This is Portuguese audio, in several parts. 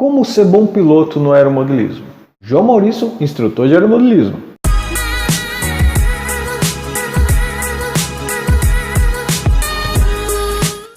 Como ser bom piloto no aeromodelismo? João Maurício, instrutor de aeromodelismo.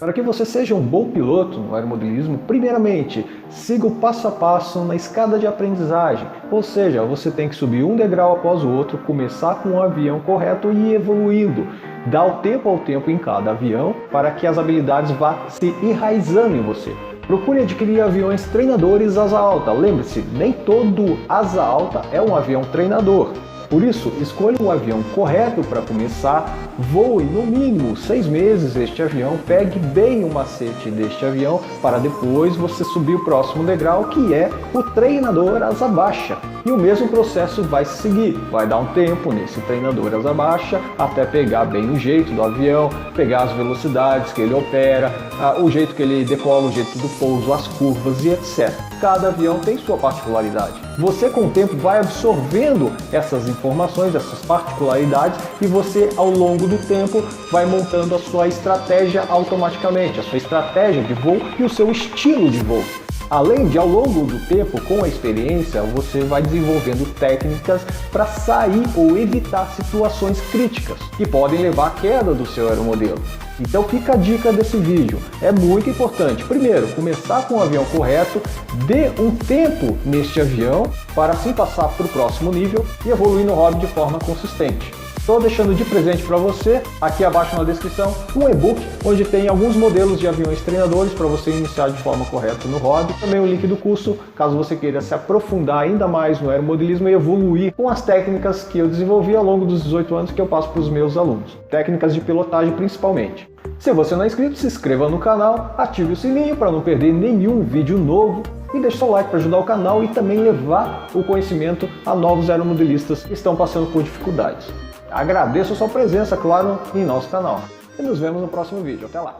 Para que você seja um bom piloto no aeromodelismo, primeiramente, siga o passo a passo na escada de aprendizagem. Ou seja, você tem que subir um degrau após o outro, começar com o avião correto e ir evoluindo. Dá o tempo ao tempo em cada avião para que as habilidades vá se enraizando em você. Procure adquirir aviões treinadores asa alta. Lembre-se, nem todo asa alta é um avião treinador. Por isso, escolha um avião correto para começar, voe no mínimo 6 meses este avião, pegue bem o macete deste avião para depois você subir o próximo degrau, que é o treinador asa baixa. E o mesmo processo vai se seguir, vai dar um tempo nesse treinador asa baixa até pegar bem o jeito do avião, pegar as velocidades que ele opera, o jeito que ele decola, o jeito do pouso, as curvas e etc. Cada avião tem sua particularidade. Você com o tempo vai absorvendo essas informações, essas particularidades, e você ao longo do tempo vai montando a sua estratégia automaticamente, a sua estratégia de voo e o seu estilo de voo. Além de, ao longo do tempo, com a experiência, você vai desenvolvendo técnicas para sair ou evitar situações críticas que podem levar à queda do seu aeromodelo. Então fica a dica desse vídeo, é muito importante. Primeiro, começar com o avião correto, dê um tempo neste avião para assim passar para o próximo nível e evoluir no hobby de forma consistente. Estou deixando de presente para você, aqui abaixo na descrição, um e-book onde tem alguns modelos de aviões treinadores para você iniciar de forma correta no hobby. Também o link do curso, caso você queira se aprofundar ainda mais no aeromodelismo e evoluir com as técnicas que eu desenvolvi ao longo dos 18 anos que eu passo para os meus alunos. Técnicas de pilotagem principalmente. Se você não é inscrito, se inscreva no canal, ative o sininho para não perder nenhum vídeo novo e deixe seu like para ajudar o canal e também levar o conhecimento a novos aeromodelistas que estão passando por dificuldades. Agradeço a sua presença, claro, em nosso canal. E nos vemos no próximo vídeo. Até lá!